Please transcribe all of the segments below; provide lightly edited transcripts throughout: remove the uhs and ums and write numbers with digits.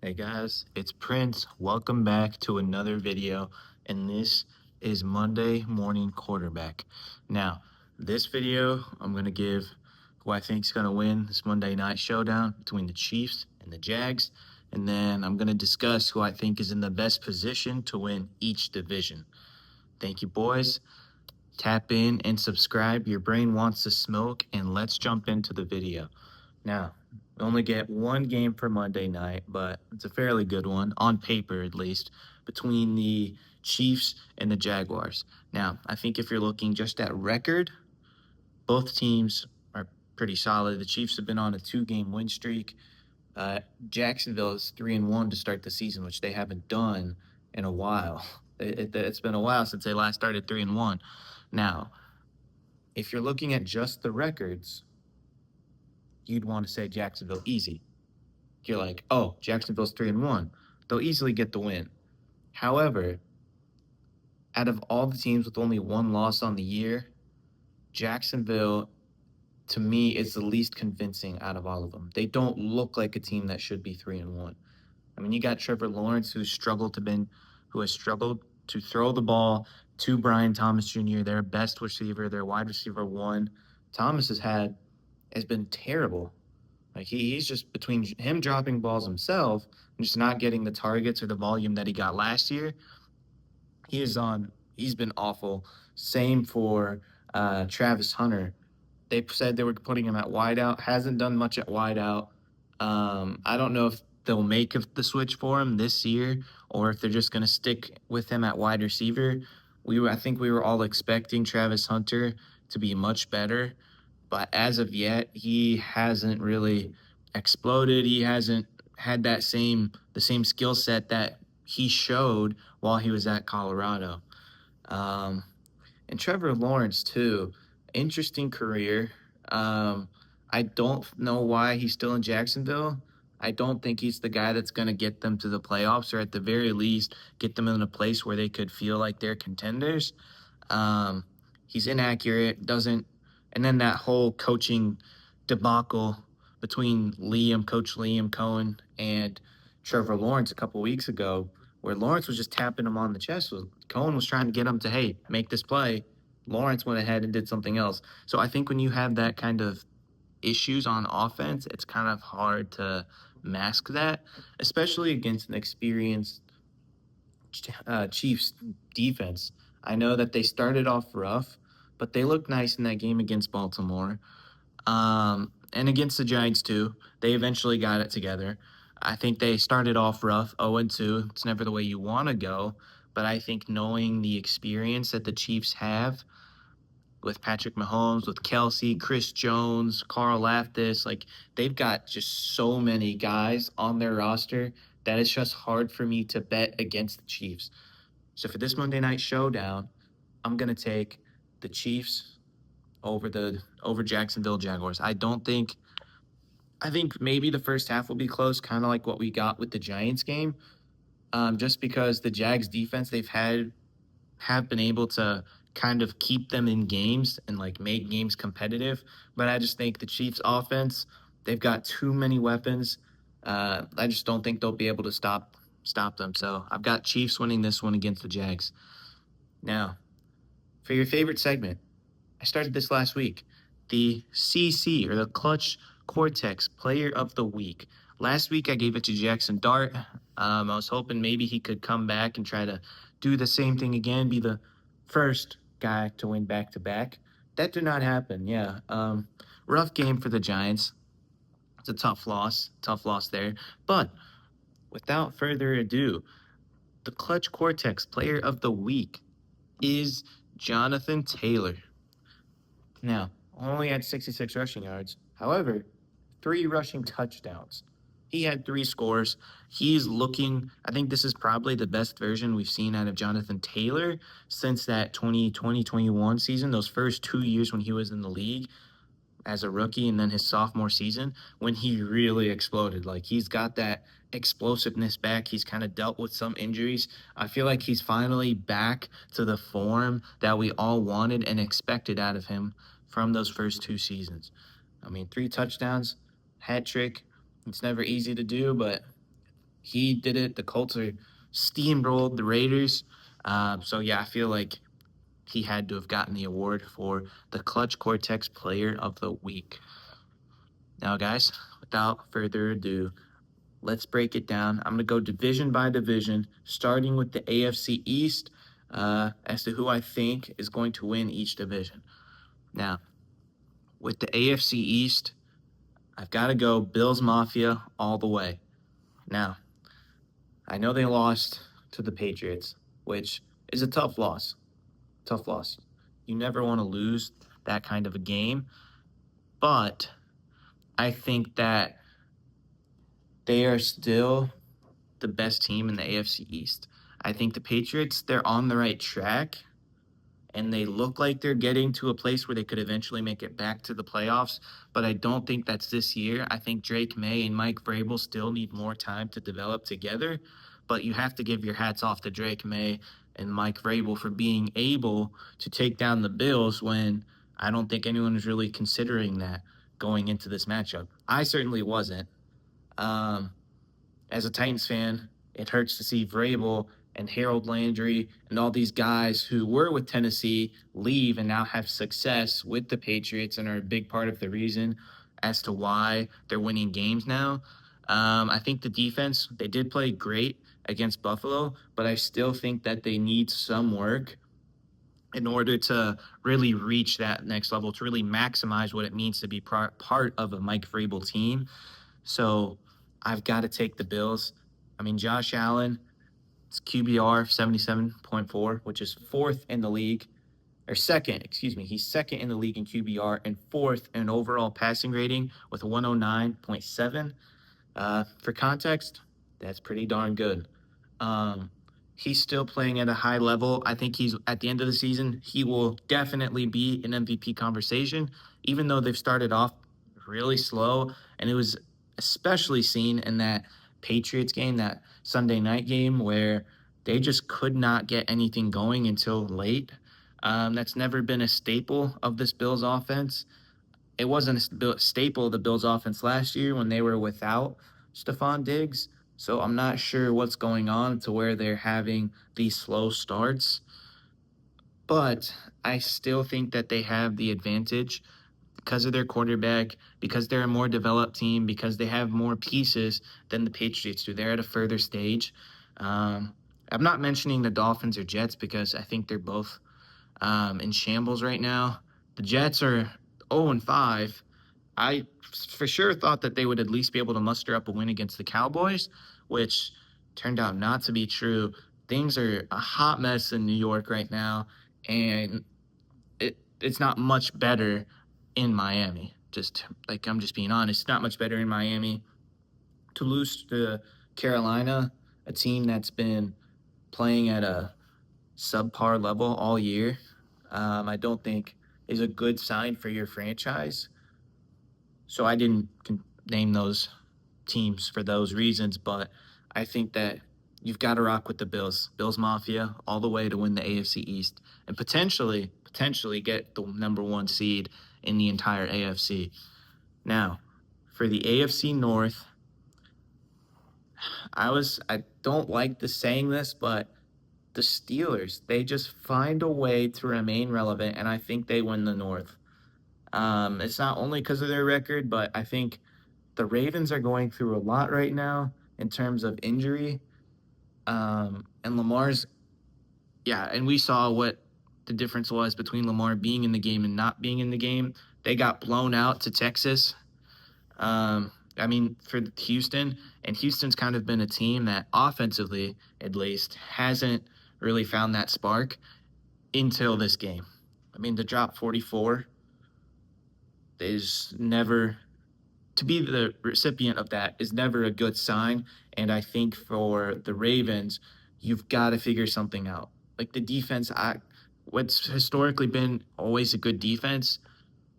Hey guys, it's Prince. Welcome back to another video, and this is Monday Morning Quarterback. Now, this video, I'm going to give who I think is going to win this Monday night showdown between the Chiefs and the Jags, and then I'm going to discuss who I think is in the best position to win each division. Thank you, boys. Tap in and subscribe. Your brain wants to smoke, and let's jump into the video. Now, we only get one game for Monday night, but it's a fairly good one, on paper at least, between the Chiefs and the Jaguars. Now, I think if you're looking just at record, both teams are pretty solid. The Chiefs have been on a 2-game win streak. Jacksonville is 3-1 to start the season, which they haven't done in a while. It's been a while since they last started 3-1. Now, if you're looking at just the records, you'd want to say Jacksonville easy. You're like, oh, Jacksonville's 3-1. They'll easily get the win. However, out of all the teams with only one loss on the year, Jacksonville, to me, is the least convincing out of all of them. They don't look like a team that should be 3-1. I mean, you got Trevor Lawrence, who has struggled to throw the ball to Brian Thomas Jr., their best receiver, their wide receiver one. Thomas has been terrible. Like he's just between him dropping balls himself and just not getting the targets or the volume that he got last year. He's been awful. Same for Travis Hunter. They said they were putting him at wideout. Hasn't done much at wideout. I don't know if they'll make the switch for him this year or if they're just going to stick with him at wide receiver. I think we were all expecting Travis Hunter to be much better, but as of yet, he hasn't really exploded. He hasn't had the same skill set that he showed while he was at Colorado. Um, and Trevor Lawrence too, interesting career. I don't know why he's still in Jacksonville. I don't think he's the guy that's going to get them to the playoffs, or at the very least, get them in a place where they could feel like they're contenders. Um, he's inaccurate, doesn't, and then that whole coaching debacle between Coach Liam Cohen, and Trevor Lawrence a couple weeks ago, where Lawrence was just tapping him on the chest. Cohen was trying to get him to, hey, make this play. Lawrence went ahead and did something else. So I think when you have that kind of issues on offense, it's kind of hard to mask that, especially against an experienced Chiefs defense. I know that they started off rough, but they looked nice in that game against Baltimore. And against the Giants too. They eventually got it together. I think they started off rough, 0-2. It's never the way you want to go, but I think knowing the experience that the Chiefs have with Patrick Mahomes, with Kelsey, Chris Jones, Carl Laftis, like they've got just so many guys on their roster that it's just hard for me to bet against the Chiefs. So for this Monday night showdown, I'm gonna take the Chiefs over Jacksonville Jaguars. I think maybe the first half will be close, kind of like what we got with the Giants game. Just because the Jags defense have been able to kind of keep them in games and like make games competitive. But I just think the Chiefs offense, they've got too many weapons. I just don't think they'll be able to stop them. So I've got Chiefs winning this one against the Jags. Now, for your favorite segment, I started this last week. The CC, or the Clutch Cortex Player of the Week. Last week I gave it to Jackson Dart. I was hoping maybe he could come back and try to do the same thing again, be the first guy to win back to back. That did not happen. Yeah. Rough game for the Giants. It's a tough loss there. But without further ado, the Clutch Cortex Player of the Week is Jonathan Taylor. Now, only had 66 rushing yards. However, 3 rushing touchdowns. He had 3 scores. I think this is probably the best version we've seen out of Jonathan Taylor since that 2020-21 season, those first 2 years when he was in the league as a rookie, and then his sophomore season when he really exploded. Like he's got that explosiveness back. He's kind of dealt with some injuries. I feel like he's finally back to the form that we all wanted and expected out of him from those first 2 seasons. I mean, 3 touchdowns, hat trick. It's never easy to do, but he did it. The Colts are steamrolled the Raiders. So yeah, I feel like he had to have gotten the award for the Clutch Cortex Player of the Week. Now, guys, without further ado, let's break it down. I'm going to go division by division, starting with the AFC East, as to who I think is going to win each division. Now, with the AFC East, I've got to go Bills Mafia all the way. Now, I know they lost to the Patriots, which is a tough loss. Tough loss. You never want to lose that kind of a game, but I think that they are still the best team in the AFC East. I think the Patriots, they're on the right track, and they look like they're getting to a place where they could eventually make it back to the playoffs, but I don't think that's this year. I think Drake May and Mike Vrabel still need more time to develop together, but you have to give your hats off to Drake May and Mike Vrabel for being able to take down the Bills when I don't think anyone was really considering that going into this matchup. I certainly wasn't. Um, as a Titans fan, it hurts to see Vrabel and Harold Landry and all these guys who were with Tennessee leave and now have success with the Patriots and are a big part of the reason as to why they're winning games now. I think the defense, they did play great against Buffalo, but I still think that they need some work in order to really reach that next level, to really maximize what it means to be part of a Mike Vrabel team. So I've got to take the Bills. I mean, Josh Allen, it's QBR 77.4, which is fourth in the league, or second, excuse me. He's second in the league in QBR and fourth in overall passing rating with 109.7. For context, that's pretty darn good. Um, he's still playing at a high level. I think he's at the end of the season, he will definitely be in MVP conversation, even though they've started off really slow. And it was especially seen in that Patriots game, that Sunday night game, where they just could not get anything going until late. That's never been a staple of this Bills offense. It wasn't a staple of the Bills offense last year when they were without Stephon Diggs. So I'm not sure what's going on to where they're having these slow starts. But I still think that they have the advantage because of their quarterback, because they're a more developed team, because they have more pieces than the Patriots do. They're at a further stage. I'm not mentioning the Dolphins or Jets because I think they're both in shambles right now. The Jets are 0-5. I for sure thought that they would at least be able to muster up a win against the Cowboys, which turned out not to be true. Things are a hot mess in New York right now, and it's not much better in Miami. Just like I'm just being honest, it's not much better in Miami. To lose to Carolina, a team that's been playing at a subpar level all year, I don't think is a good sign for your franchise. So I didn't name those teams for those reasons, but I think that you've got to rock with the Bills, Bills Mafia, all the way to win the AFC East and potentially get the number one seed in the entire AFC. Now, for the AFC North, I don't like the saying this, but the Steelers, they just find a way to remain relevant, and I think they win the North. It's not only because of their record, but I think the Ravens are going through a lot right now in terms of injury. And Lamar's, yeah, and we saw what the difference was between Lamar being in the game and not being in the game. They got blown out to Texas. I mean, for Houston, and Houston's kind of been a team that offensively, at least, hasn't really found that spark until this game. I mean, to drop 44 is never to be the recipient of that is never a good sign. And I think for the Ravens, you've got to figure something out. Like the defense, what's historically been always a good defense,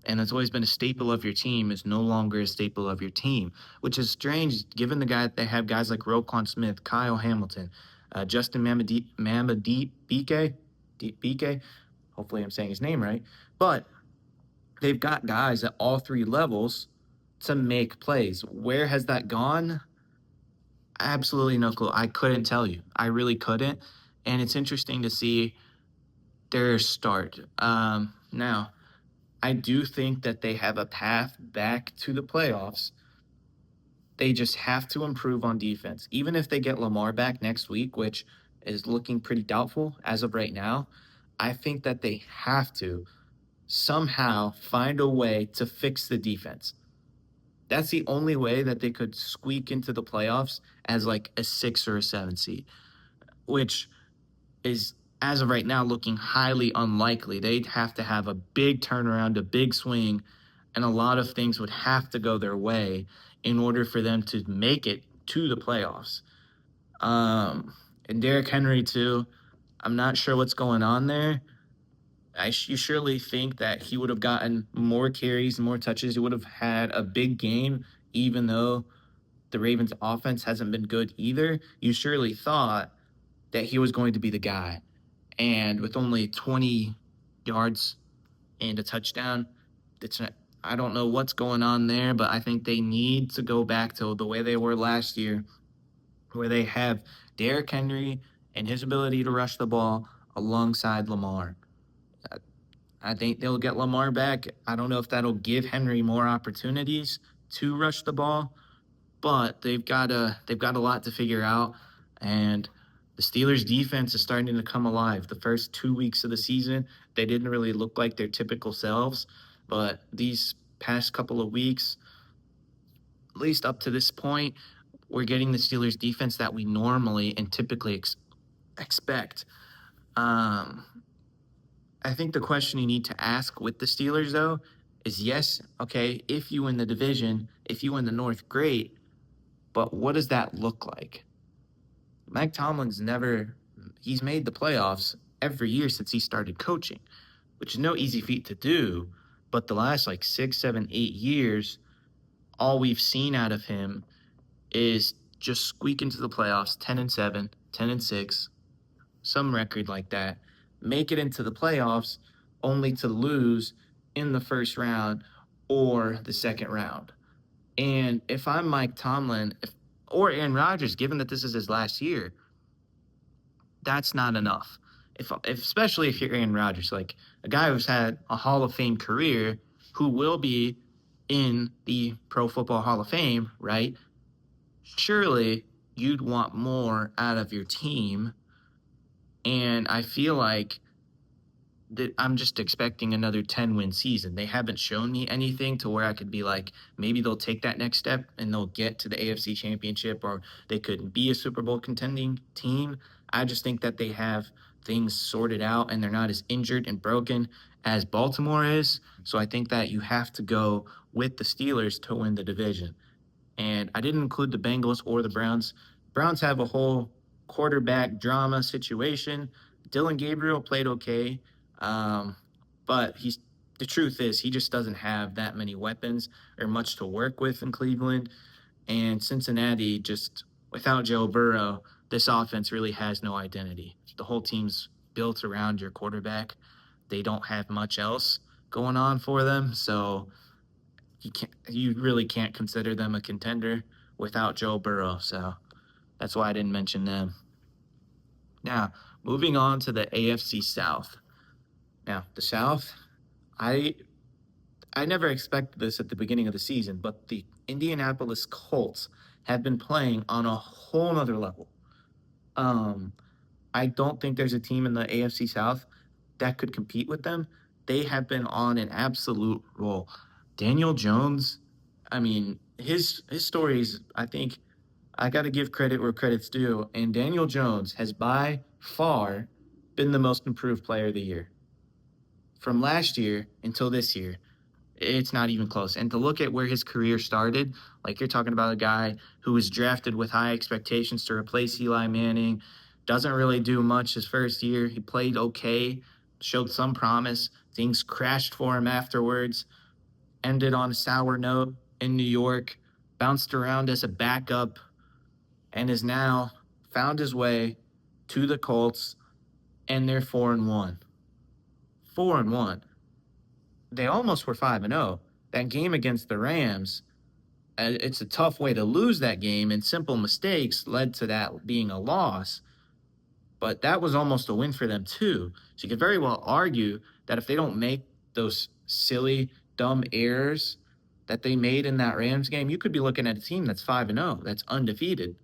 and it's always been a staple of your team, is no longer a staple of your team, which is strange given the guy that they have guys like Roquan Smith, Kyle Hamilton, Justin Mamadi BK. Hopefully, I'm saying his name right. But they've got guys at all three levels to make plays. Where has that gone? Absolutely no clue. I couldn't tell you. I really couldn't. And it's interesting to see their start. Now, I do think that they have a path back to the playoffs. They just have to improve on defense. Even if they get Lamar back next week, which is looking pretty doubtful as of right now, I think that they have to somehow find a way to fix the defense. That's the only way that they could squeak into the playoffs as like a 6 or a 7 seed, which is as of right now looking highly unlikely. They'd have to have a big turnaround, a big swing, and a lot of things would have to go their way in order for them to make it to the playoffs. Um, and Derrick Henry too. I'm not sure what's going on there. You surely think that he would have gotten more carries, more touches. He would have had a big game, even though the Ravens' offense hasn't been good either. You surely thought that he was going to be the guy. And with only 20 yards and a touchdown, it's not, I don't know what's going on there, but I think they need to go back to the way they were last year, where they have Derrick Henry and his ability to rush the ball alongside Lamar. I think they'll get Lamar back. I don't know if that'll give Henry more opportunities to rush the ball, but they've got a lot to figure out. And the Steelers defense is starting to come alive. The first 2 weeks of the season, they didn't really look like their typical selves, but these past couple of weeks, at least up to this point, we're getting the Steelers defense that we normally and typically expect. Um, I think the question you need to ask with the Steelers though is yes, okay, if you win the division, if you win the North, great, but what does that look like? Mike Tomlin's never he's made the playoffs every year since he started coaching, which is no easy feat to do. But the last like 6, 7, 8 years, all we've seen out of him is just squeak into the playoffs 10-7, 10-6, some record like that, make it into the playoffs only to lose in the first round or the second round. And if I'm Mike Tomlin, or Aaron Rodgers, given that this is his last year, that's not enough. If especially if you're Aaron Rodgers, like a guy who's had a Hall of Fame career, who will be in the Pro Football Hall of Fame, right? Surely you'd want more out of your team. And I feel like that I'm just expecting another 10-win season. They haven't shown me anything to where I could be like, maybe they'll take that next step and they'll get to the AFC Championship or they could be a Super Bowl contending team. I just think that they have things sorted out and they're not as injured and broken as Baltimore is. So I think that you have to go with the Steelers to win the division. And I didn't include the Bengals or the Browns. Browns have a whole quarterback drama situation. Dylan Gabriel played okay, um, but he's the truth is he just doesn't have that many weapons or much to work with in Cleveland. And Cincinnati just without Joe Burrow, this offense really has no identity. The whole team's built around your quarterback. They don't have much else going on for them, so you really can't consider them a contender without Joe Burrow. So that's why I didn't mention them. Now, moving on to the AFC South. Now, the South, I I never expected this at the beginning of the season, but the Indianapolis Colts have been playing on a whole nother level. Um, I don't think there's a team in the AFC South that could compete with them. They have been on an absolute roll. Daniel Jones, I mean, his stories, I think I got to give credit where credit's due, and Daniel Jones has by far been the most improved player of the year. From last year until this year, it's not even close. And to look at where his career started, like you're talking about a guy who was drafted with high expectations to replace Eli Manning, doesn't really do much his first year. He played okay, showed some promise. Things crashed for him afterwards, ended on a sour note in New York, bounced around as a backup, and has now found his way to the Colts, and they're 4-1. 4-1. They almost were 5-0. That game against the Rams, It's a tough way to lose that game, and simple mistakes led to that being a loss. But that was almost a win for them too. So you could very well argue that if they don't make those silly, dumb errors that they made in that Rams game, you could be looking at a team that's 5-0, that's undefeated.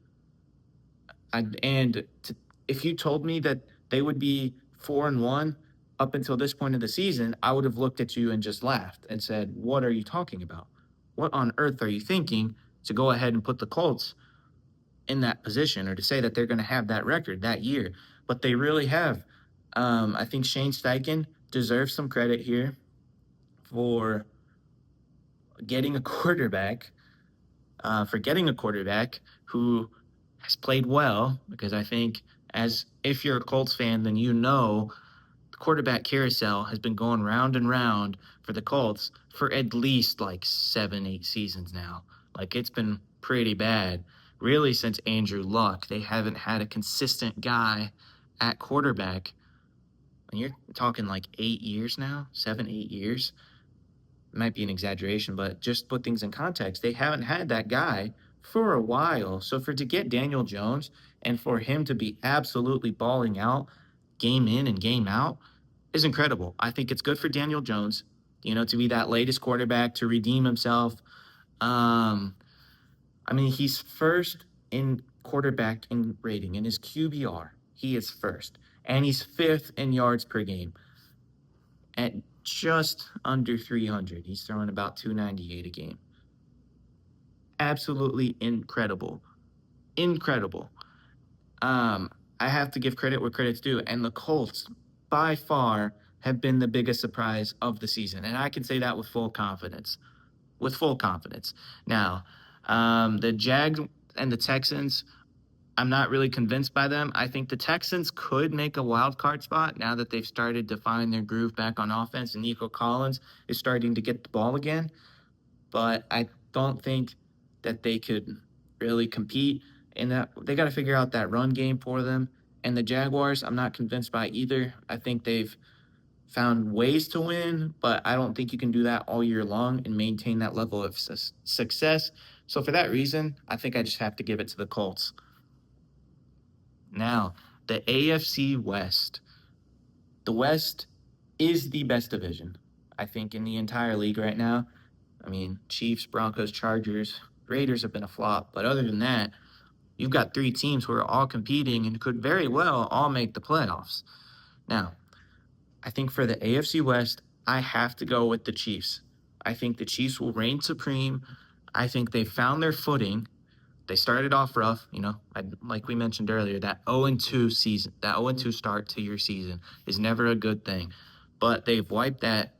If you told me that they would be 4-1 up until this point of the season, I would have looked at you and just laughed and said, "What are you talking about? What on earth are you thinking to go ahead and put the Colts in that position or to say that they're going to have that record that year?" But they really have. I think Shane Steichen deserves some credit here for getting a quarterback, who has played well. Because I think, as if you're a Colts fan, then you know the quarterback carousel has been going round and round for the Colts for at least like 7, 8 seasons now. Like, it's been pretty bad. Really, since Andrew Luck, they haven't had a consistent guy at quarterback. And you're talking like 8 years now, 7, 8 years. It might be an exaggeration, but just put things in context. They haven't had that guy for a while. So for to get Daniel Jones and for him to be absolutely balling out game in and game out is incredible. I think it's good for Daniel Jones, to be that latest quarterback to redeem himself. Um, I mean, he's first in quarterback in rating in his QBR. He is first, and he's fifth in yards per game at just under 300. He's throwing about 298 a game. Absolutely incredible. Incredible. Um, I have to give credit where credit's due. And the Colts, by far, have been the biggest surprise of the season. And I can say that with full confidence. With full confidence. Now, the Jags and the Texans, I'm not really convinced by them. I think the Texans could make a wild card spot now that they've started to find their groove back on offense, and Nico Collins is starting to get the ball again. But I don't think that they could really compete in that. They got to figure out that run game for them. And the Jaguars, I'm not convinced by either. I think they've found ways to win, but I don't think you can do that all year long and maintain that level of success. So for that reason, I think I just have to give it to the Colts. Now, the AFC West. The West is the best division, I think, in the entire league right now. I mean, Chiefs, Broncos, Chargers, Raiders have been a flop. But other than that, you've got three teams who are all competing and could very well all make the playoffs. Now, I think for the AFC West, I have to go with the Chiefs. I think the Chiefs will reign supreme. I think they found their footing. They started off rough, like we mentioned earlier, that 0-2 season, that 0-2 start to your season is never a good thing. But they've wiped that.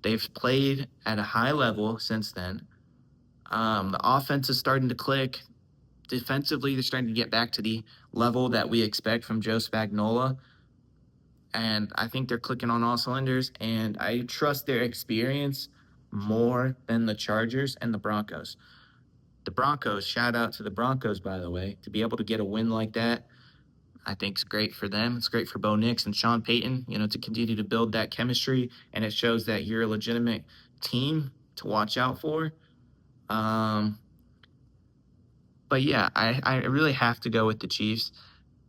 They've played at a high level since then. The offense is starting to click. Defensively, they're starting to get back to the level that we expect from Joe Spagnuolo. And I think they're clicking on all cylinders. And I trust their experience more than the Chargers and the Broncos. The Broncos, shout out to the Broncos, by the way, to be able to get a win like that. I think it's great for them. It's great for Bo Nix and Sean Payton, to continue to build that chemistry. And it shows that you're a legitimate team to watch out for. But yeah, I really have to go with the Chiefs.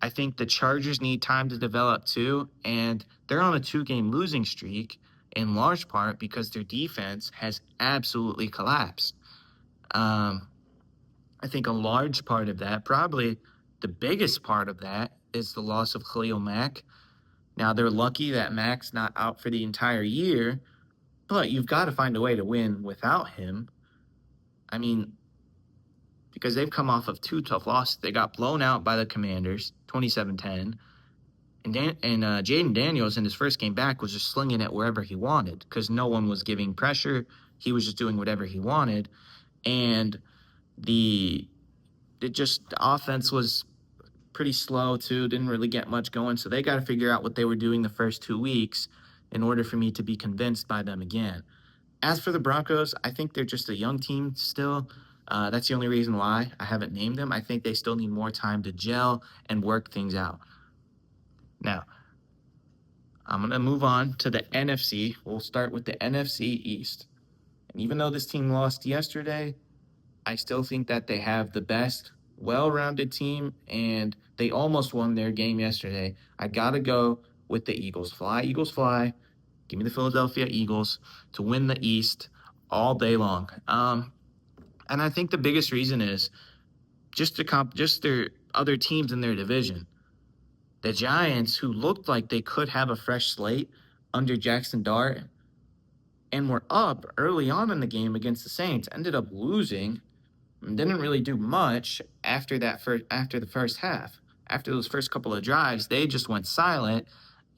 I think the Chargers need time to develop too, and they're on a 2-game losing streak in large part because their defense has absolutely collapsed. Um, I think a large part of that, probably the biggest part of that, is the loss of Khalil Mack. Now, they're lucky that Mack's not out for the entire year, but you've got to find a way to win without him. I mean, because they've come off of 2 tough losses. They got blown out by the Commanders, 27-10. And Jaden Daniels in his first game back was just slinging it wherever he wanted because no one was giving pressure. He was just doing whatever he wanted. And the offense was pretty slow too, didn't really get much going. So they got to figure out what they were doing the first 2 weeks in order for me to be convinced by them again. As for the Broncos, I think they're just a young team still. That's the only reason why I haven't named them. I think they still need more time to gel and work things out. Now, I'm going to move on to the NFC. We'll start with the NFC East. And even though this team lost yesterday, I still think that they have the best, well-rounded team, and they almost won their game yesterday. I gotta go with the Eagles. Fly, Eagles, fly. Give me the Philadelphia Eagles to win the East all day long. And I think the biggest reason is just their other teams in their division. The Giants, who looked like they could have a fresh slate under Jackson Dart and were up early on in the game against the Saints, ended up losing and didn't really do much after the first half. After those first couple of drives, they just went silent,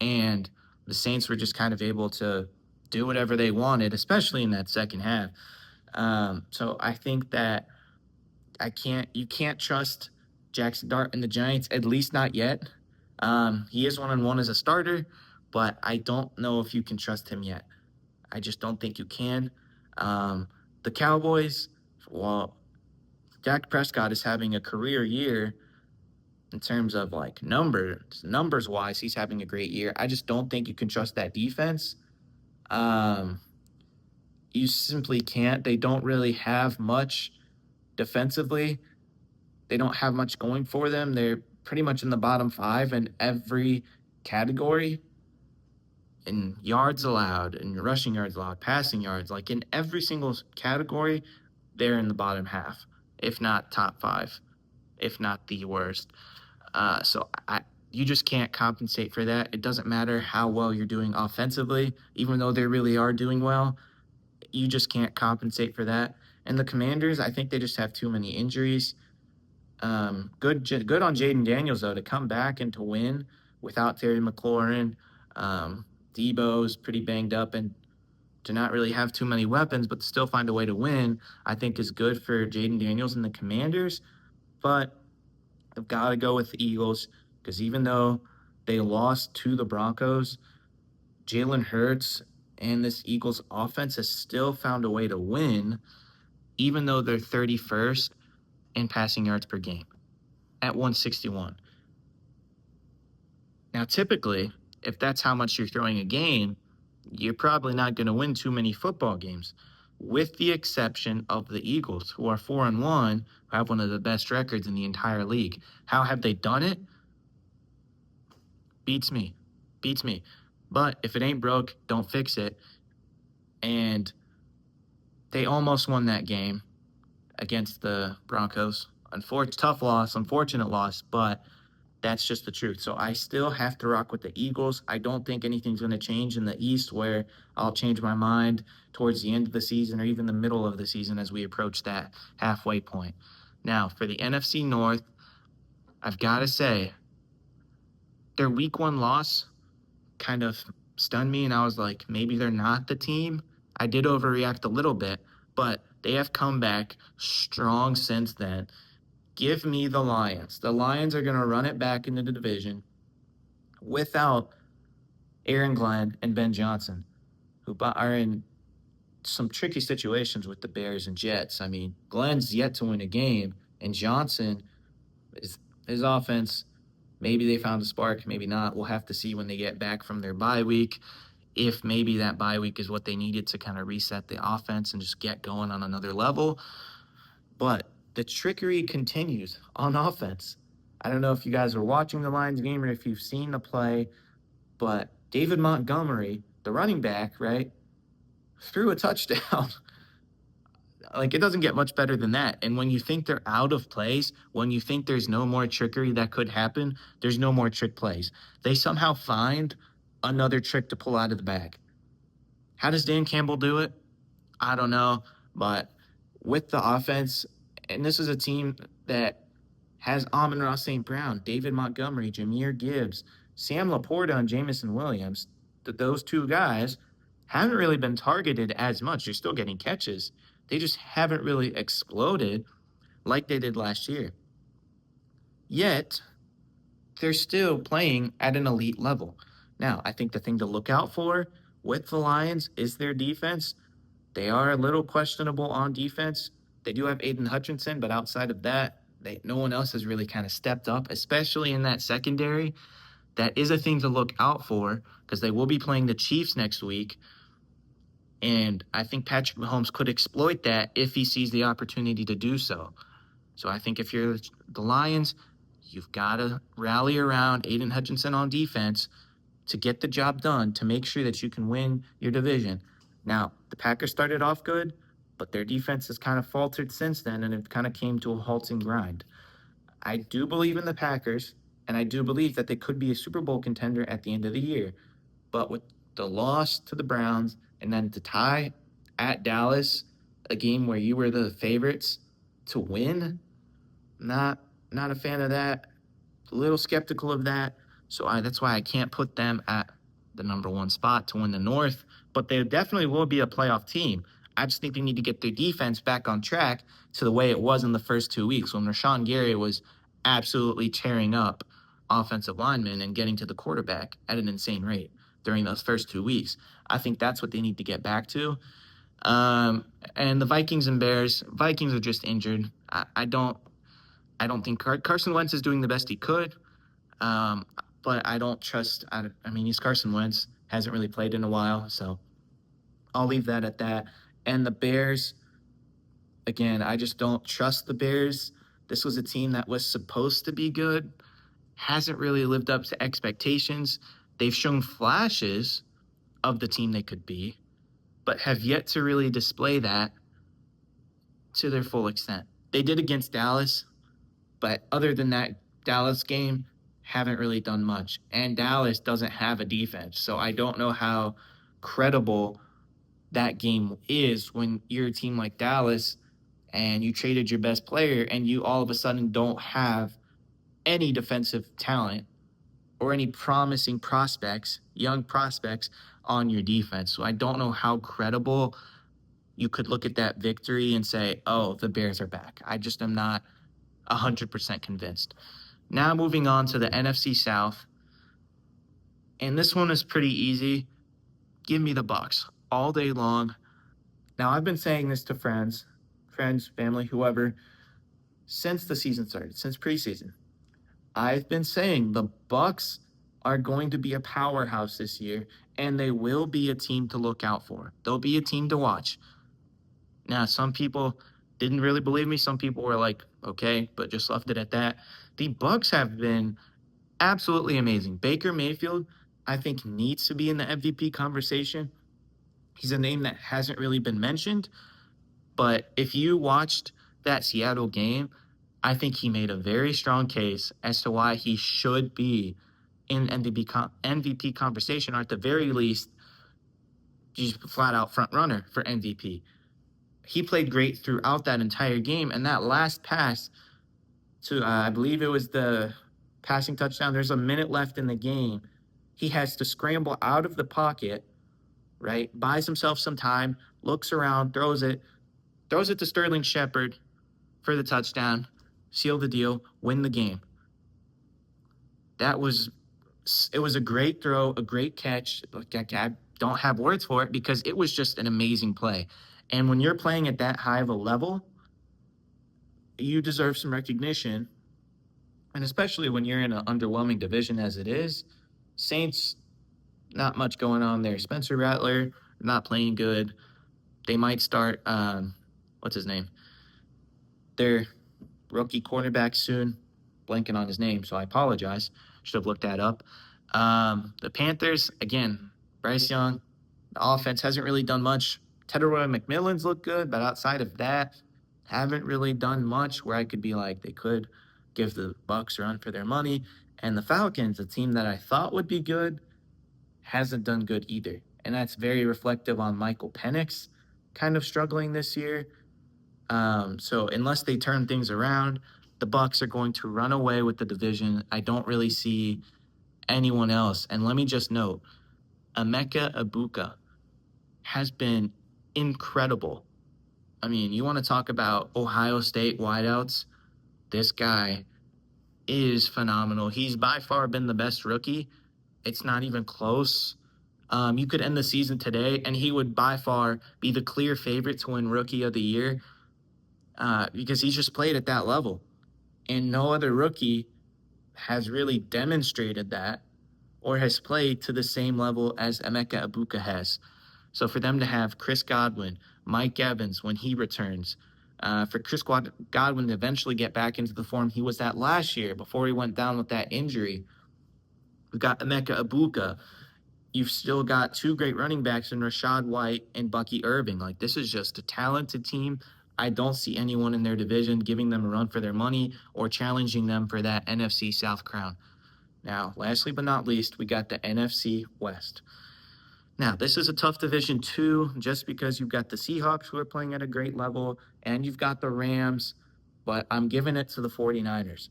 and the Saints were just kind of able to do whatever they wanted, especially in that second half. So I think that you can't trust Jackson Dart and the Giants, at least not yet. He is 1-1 as a starter, but I don't know if you can trust him yet. I just don't think you can. The Cowboys, well, Dak Prescott is having a career year in terms of like numbers wise. He's having a great year. I just don't think you can trust that defense. Um, you simply can't. They don't really have much defensively. They don't have much going for them. They're pretty much in the bottom five in every category in yards allowed, in rushing yards allowed, passing yards, like in every single category, they're in the bottom half, if not top five, if not the worst. You just can't compensate for that. It doesn't matter how well you're doing offensively, even though they really are doing well. You just can't compensate for that. And the Commanders, I think they just have too many injuries. Good on Jaden Daniels though to come back and to win without Terry McLaurin. Debo's pretty banged up, and to not really have too many weapons, but to still find a way to win, I think is good for Jaden Daniels and the Commanders. But I've got to go with the Eagles because even though they lost to the Broncos, Jalen Hurts and this Eagles offense has still found a way to win, even though they're 31st in passing yards per game at 161. Now, typically, if that's how much you're throwing a game, you're probably not going to win too many football games, with the exception of the Eagles, who are 4-1, who have one of the best records in the entire league. How have they done it? Beats me. Beats me. But if it ain't broke, don't fix it. And they almost won that game against the Broncos. Tough loss, unfortunate loss, but that's just the truth. So I still have to rock with the Eagles. I don't think anything's going to change in the East where I'll change my mind towards the end of the season or even the middle of the season as we approach that halfway point. Now, for the NFC North, I've got to say, their week one loss kind of stunned me, and I was like, maybe they're not the team. I did overreact a little bit, but they have come back strong since then. Give me the Lions. The Lions are going to run it back into the division without Aaron Glenn and Ben Johnson, who are in some tricky situations with the Bears and Jets. I mean, Glenn's yet to win a game, and Johnson, his offense, maybe they found a spark, maybe not. We'll have to see when they get back from their bye week, if maybe that bye week is what they needed to kind of reset the offense and just get going on another level. But the trickery continues on offense. I don't know if you guys were watching the Lions game or if you've seen the play, but David Montgomery, the running back, right, threw a touchdown. Like, it doesn't get much better than that. And when you think they're out of plays, when you think there's no more trickery that could happen, there's no more trick plays. They somehow find another trick to pull out of the bag. How does Dan Campbell do it? I don't know. But with the offense, and this is a team that has Amon-Ra St. Brown, David Montgomery, Jahmyr Gibbs, Sam Laporta, and Jamison Williams, those two guys haven't really been targeted as much. They're still getting catches. They just haven't really exploded like they did last year. Yet, they're still playing at an elite level. Now, I think the thing to look out for with the Lions is their defense. They are a little questionable on defense. They do have Aiden Hutchinson, but outside of that, no one else has really kind of stepped up, especially in that secondary. That is a thing to look out for because they will be playing the Chiefs next week. And I think Patrick Mahomes could exploit that if he sees the opportunity to do so. So I think if you're the Lions, you've got to rally around Aiden Hutchinson on defense to get the job done, to make sure that you can win your division. Now, the Packers started off good, but their defense has kind of faltered since then, and it kind of came to a halting grind. I do believe in the Packers, and I do believe that they could be a Super Bowl contender at the end of the year. But with the loss to the Browns and then to tie at Dallas, a game where you were the favorites to win, not not a fan of that. A little skeptical of that. So that's why I can't put them at the number one spot to win the North. But they definitely will be a playoff team. I just think they need to get their defense back on track to the way it was in the first 2 weeks when Rashawn Gary was absolutely tearing up offensive linemen and getting to the quarterback at an insane rate during those first 2 weeks. I think that's what they need to get back to. And the Vikings and Bears, Vikings are just injured. I don't think Carson Wentz is doing the best he could. Um, but I don't trust. I mean, he's Carson Wentz, hasn't really played in a while, so I'll leave that at that. And the Bears, again, I just don't trust the Bears. This was a team that was supposed to be good, hasn't really lived up to expectations. They've shown flashes of the team they could be, but have yet to really display that to their full extent. They did against Dallas, but other than that Dallas game, haven't really done much. And Dallas doesn't have a defense. So I don't know how credible that game is when you're a team like Dallas and you traded your best player and you all of a sudden don't have any defensive talent or any promising prospects, young prospects on your defense. So I don't know how credible you could look at that victory and say, oh, the Bears are back. I just am not 100% convinced. Now moving on to the NFC South, and this one is pretty easy. Give me the Bucks all day long. Now I've been saying this to friends, family, whoever, since the season started, since preseason. I've been saying the Bucks are going to be a powerhouse this year, and they will be a team to look out for. They'll be a team to watch. Now, some people didn't really believe me. Some people were like, okay, but just left it at that. The Bucks have been absolutely amazing. Baker Mayfield, I think, needs to be in the MVP conversation. He's a name that hasn't really been mentioned, but if you watched that Seattle game, I think he made a very strong case as to why he should be in MVP conversation, or at the very least, he's flat out front runner for MVP. He played great throughout that entire game, and that last pass to I believe it was the passing touchdown. There's a minute left in the game. He has to scramble out of the pocket, right? Buys himself some time, looks around, throws it to Sterling Shepard for the touchdown, seal the deal, win the game. That was it was a great throw, a great catch. I don't have words for it because it was just an amazing play. And when you're playing at that high of a level, you deserve some recognition. And especially when you're in an underwhelming division as it is, Saints, not much going on there. Spencer Rattler, not playing good. They might start, what's his name? Their rookie cornerback soon. Blanking on his name, so I apologize. Should have looked that up. The Panthers, again, Bryce Young, the offense hasn't really done much. Teteroy McMillan's looked good, but outside of that, haven't really done much where I could be like they could give the Bucks a run for their money. And the Falcons, a team that I thought would be good, hasn't done good either. And that's very reflective on Michael Penix kind of struggling this year. So unless they turn things around, the Bucks are going to run away with the division. I don't really see anyone else. And let me just note, Emeka Ibuka has been incredible. I mean, you want to talk about Ohio State wideouts? This guy is phenomenal. He's by far been the best rookie. It's not even close. You could end the season today, and he would by far be the clear favorite to win Rookie of the Year because he's just played at that level. And no other rookie has really demonstrated that or has played to the same level as Emeka Ibuka has. So for them to have Chris Godwin, Mike Evans when he returns, for Godwin to eventually get back into the form he was at last year before he went down with that injury. We've got Emeka Ibuka. You've still got two great running backs in Rashad White and Bucky Irving. Like, this is just a talented team. I don't see anyone in their division giving them a run for their money or challenging them for that NFC South crown. Now, lastly but not least, we got the NFC West. Now, this is a tough division too, just because you've got the Seahawks who are playing at a great level and you've got the Rams, but I'm giving it to the 49ers.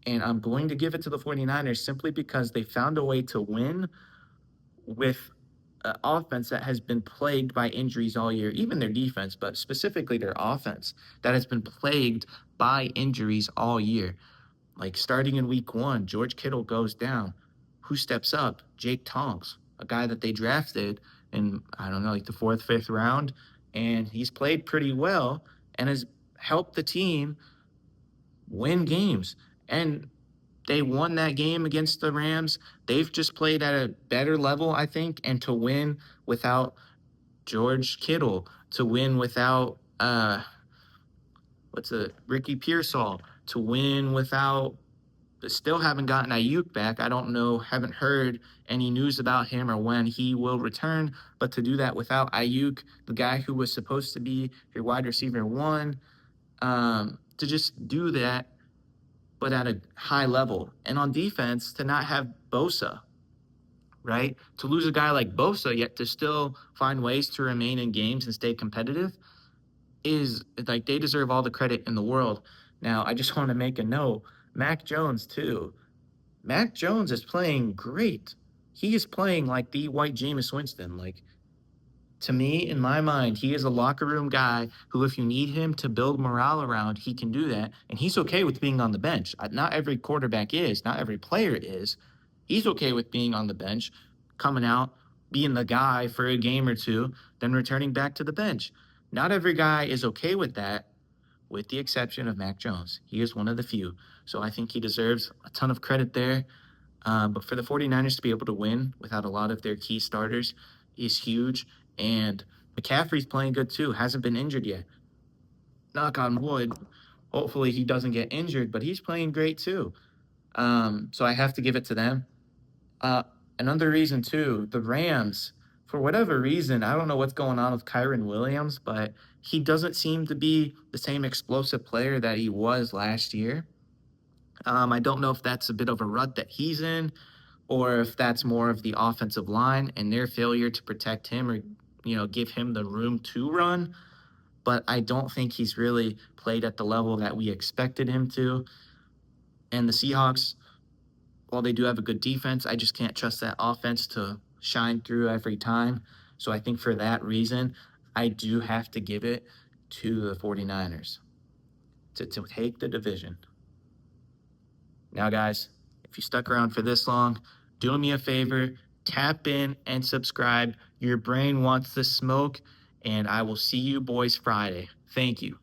And I'm going to give it to the 49ers simply because they found a way to win with an offense that has been plagued by injuries all year, even their defense, but specifically their offense that has been plagued by injuries all year. Like starting in week 1, George Kittle goes down. Who steps up? Jake Tonks, a guy that they drafted in, I don't know, like the 4th, 5th round. And he's played pretty well and has helped the team win games. And they won that game against the Rams. They've just played at a better level, I think, and to win without George Kittle, to win without Ricky Pearsall, to win without still haven't gotten Ayuk back. I don't know, haven't heard any news about him or when he will return, but to do that without Ayuk, the guy who was supposed to be your wide receiver one, to just do that but at a high level. And on defense, to not have Bosa, right? To lose a guy like Bosa, yet to still find ways to remain in games and stay competitive is like they deserve all the credit in the world. Now, I just want to make a note. Mac Jones, too. Mac Jones is playing great. He is playing like the white Jameis Winston. Like, to me, in my mind, he is a locker room guy who, if you need him to build morale around, he can do that. And he's okay with being on the bench. Not every quarterback is, not every player is. He's okay with being on the bench, coming out, being the guy for a game or two, then returning back to the bench. Not every guy is okay with that, with the exception of Mac Jones. He is one of the few. So I think he deserves a ton of credit there. But for the 49ers to be able to win without a lot of their key starters is huge. And McCaffrey's playing good too. Hasn't been injured yet. Knock on wood. Hopefully he doesn't get injured, but he's playing great too. So I have to give it to them. Uh, Another reason too, the Rams, for whatever reason, I don't know what's going on with Kyron Williams, but he doesn't seem to be the same explosive player that he was last year. I don't know if that's a bit of a rut that he's in, or if that's more of the offensive line and their failure to protect him or give him the room to run. But I don't think he's really played at the level that we expected him to. And the Seahawks, while they do have a good defense, I just can't trust that offense to shine through every time. So I think for that reason, I do have to give it to the 49ers to take the division. Now, guys, if you stuck around for this long, do me a favor, tap in and subscribe. Your brain wants the smoke, and I will see you boys Friday. Thank you.